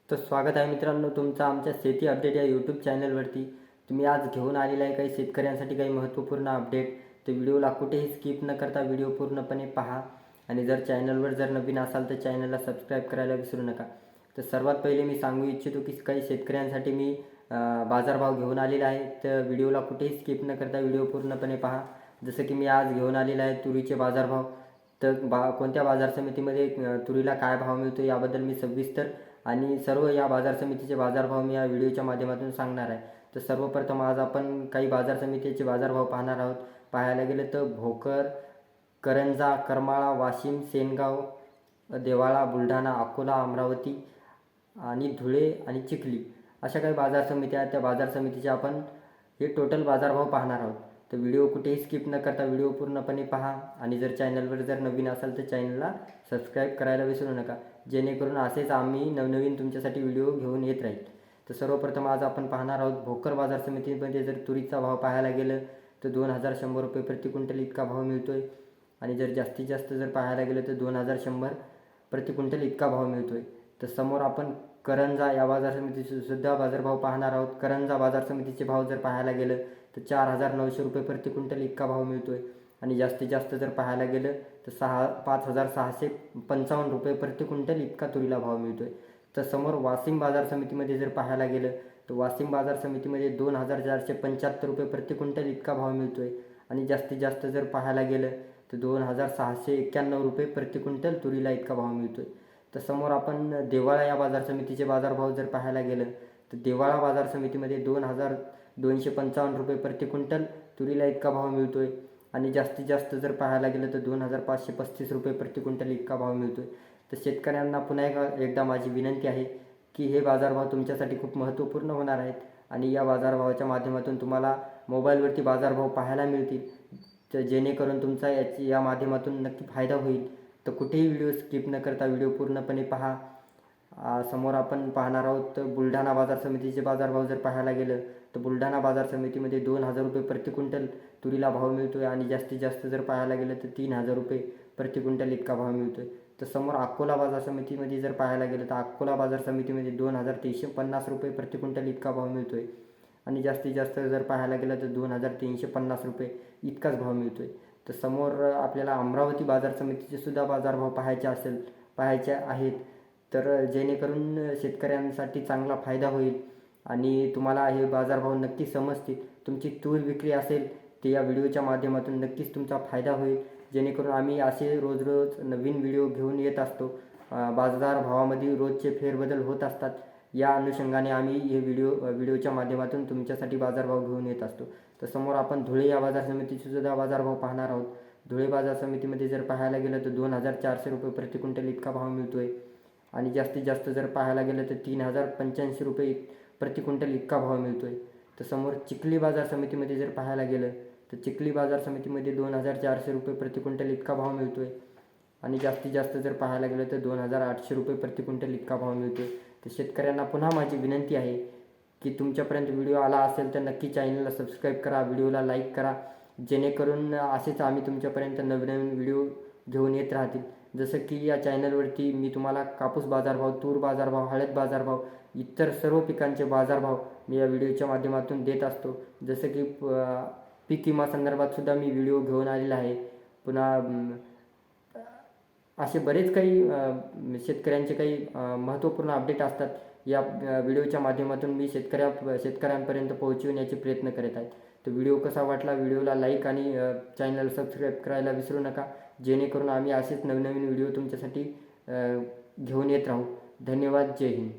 तर स्वागत आहे मित्रांनो तुमचं आमच्या शेती अपडेट या यूट्यूब चॅनलवरती। तुम्ही आज घेऊन आलेला आहे काही शेतकऱ्यांसाठी काही महत्त्वपूर्ण अपडेट। तर व्हिडिओला कुठेही स्किप न करता व्हिडिओ पूर्णपणे पहा आणि जर चॅनलवर जर नवीन असाल तर चॅनलला सबस्क्राईब करायला विसरू नका। तर सर्वात पहिले मी सांगू इच्छितो की काही शेतकऱ्यांसाठी मी बाजारभाव घेऊन आलेला आहे। तर व्हिडिओला कुठेही स्किप न करता व्हिडिओ पूर्णपणे पहा। जसं की मी आज घेऊन आलेला आहे तुरीचे बाजारभाव। तर कोणत्या बाजार समितीमध्ये तुरीला काय भाव मिळतो याबद्दल मी सविस्तर आणि सर्व या बाजार समितीचे बाजारभाव मी या व्हिडिओच्या माध्यमातून सांगणार आहे। तर सर्वप्रथम आज आपण काही बाजार समितीचे बाजारभाव पाहणार आहोत। पाहायला गेलं तर भोकर, करंजा, करमाळा, वाशिम, सेनगाव, देवाळा, बुलढाणा, अकोला, अमरावती आणि धुळे आणि चिखली अशा काही बाजार समित्या आहेत। त्या बाजार समितीचे आपण हे टोटल बाजारभाव पाहणार आहोत। तर व्हिडिओ कुठेही स्किप न करता व्हिडिओ पूर्णपणे पहा आणि जर चॅनलवर जर नवीन असाल तर चॅनलला सबस्क्राईब करायला विसरू नका, जेणेकरून असेच आम्ही नवनवीन तुमच्यासाठी व्हिडिओ घेऊन येत राहील। तर सर्वप्रथम आज आपण पाहणार आहोत भोकर बाजार समितीमध्ये जर तुरीचा भाव पाहायला गेलं तर 2100 रुपये प्रति क्विंटल इतका भाव मिळतो आहे आणि जर जास्तीत जास्त जर पाहायला गेलं तर 2100 प्रति क्विंटल इतका भाव मिळतो आहे। तर समोर आपण करंजा या बाजार समितीचे सुद्धा बाजारभाव पाहणार आहोत। करंजा बाजार समितीचे भाव जर पाहायला गेलं तर 4900 रुपये प्रति क्विंटल इतका भाव मिळतो आहे आणि जास्तीत जास्त जर पाहायला गेलं तर 5655 रुपये प्रति क्विंटल इतका तुरीला भाव मिळतो आहे। तर समोर वाशिम बाजार समितीमध्ये जर पाहायला गेलं तर वाशिम बाजार समितीमध्ये 2475 रुपये प्रति क्विंटल इतका भाव मिळतो आहे आणि जास्तीत जास्त जर पाहायला गेलं तर 2691 रुपये प्रति क्विंटल तुरीला इतका भाव मिळतो आहे। तर समोर आपण देवाळा या बाजार समितीचे बाजारभाव जर पाहायला गेलं तर देवाळा बाजार समितीमध्ये 2255 रुपये प्रति क्विंटल तुरीला इतका भाव मिळतो आहे आणि जास्तीत जास्त जर पाहायला गेलं तर 2535 रुपये प्रति क्विंटल इतका भाव मिळतो आहे। तर शेतकऱ्यांना पुन्हा एकदा माझी विनंती आहे की हे बाजारभाव तुमच्यासाठी खूप महत्त्वपूर्ण होणार आहेत आणि या बाजारभावाच्या माध्यमातून तुम्हाला मोबाईलवरती बाजारभाव पाहायला मिळतील। तर जेणेकरून तुमचा या माध्यमातून नक्की फायदा होईल। तर कुठेही व्हिडिओ स्किप न करता व्हिडिओ पूर्णपणे पहा। समोर आपण पाहणार आहोत बुलढाणा बाजार समितीचे बाजारभाव जर पाहायला गेलं तर बुलढाणा बाजार समितीमध्ये 2000 रुपये प्रति क्विंटल तुरीला भाव मिळतो आहे आणि जास्तीत जास्त जर पाहायला गेलं तर 3000 रुपये प्रति क्विंटल इतका भाव मिळतो आहे। तर समोर अकोला बाजार समितीमध्ये जर पाहायला गेलं तर अकोला बाजार समितीमध्ये 2350 रुपये प्रति क्विंटल इतका भाव मिळतो आहे आणि जास्तीत जास्त जर पाहायला गेलं तर 2350 रुपये इतकाच भाव मिळतो आहे। तर समोर आपल्याला अमरावती बाजार समितीचे सुद्धा बाजारभाव पाहायचे आहेत। तर जेणेकरून शेतकऱ्यांसाठी चांगला फायदा होईल आणि तुम्हाला हे बाजारभाव नक्की समजतील। तुमची तूर विक्री असेल ते या व्हिडिओच्या माध्यमातून नक्कीच तुमचा फायदा होईल, जेणेकरून आम्ही असे रोज नवीन व्हिडिओ घेऊन येत असतो। बाजारभावामध्ये रोजचे फेरबदल होत असतात, या अनुषंगाने आम्ही हे व्हिडिओच्या माध्यमातून तुमच्यासाठी बाजारभाव घेऊन येत असतो। तर समोर आपण धुळे या बाजार समितीचे सुद्धा बाजारभाव पाहणार आहोत। धुळे बाजार समितीमध्ये जर पाहायला गेलं तर 2400 रुपये प्रति क्विंटल इतका भाव मिळतो आहे आणि जास्तीत जास्त जर पाहायला गेलं तर 3085 रुपये प्रति क्विंटल इतका भाव मिळतो आहे। तर समोर चिखली बाजार समितीमध्ये जर पाहायला गेलं तर चिखली बाजार समितीमध्ये 2400 रुपये प्रति क्विंटल इतका भाव मिळतो आहे आणि जास्तीत जास्त जर पाहायला गेलं तर 2800 रुपये प्रति क्विंटल इतका भाव मिळतो आहे। तर शेतकऱ्यांना पुन्हा माझी विनंती आहे की तुमच्यापर्यंत व्हिडिओ आला असेल तर नक्की चॅनलला सबस्क्राईब करा, व्हिडिओला लाईक करा, जेणेकरून असेच आम्ही तुमच्यापर्यंत नवीन व्हिडिओ घेऊन येत राहतील। जसं की या चॅनलवरती मी तुम्हाला कापूस बाजारभाव, तूर बाजारभाव, हळद बाजारभाव, इतर सर्व पिकांचे बाजारभाव मी या व्हिडिओच्या माध्यमातून देत असतो। जसं की पीक विमा संदर्भात सुद्धा मी व्हिडिओ घेऊन आलेला आहे। पुन्हा असे बरेच काही शेतकऱ्यांचे काही महत्त्वपूर्ण अपडेट असतात, या व्हिडिओच्या माध्यमातून मी शेतकऱ्यांपर्यंत पोहोचविण्याचे प्रयत्न करत आहे। तर व्हिडिओ कसा वाटला, व्हिडिओला लाईक आणि चॅनलला सबस्क्राईब करायला विसरू नका, जेणेकरून आम्ही असेच नवनवीन व्हिडिओ तुमच्यासाठी घेऊन येत राहू। धन्यवाद, जय हिंद।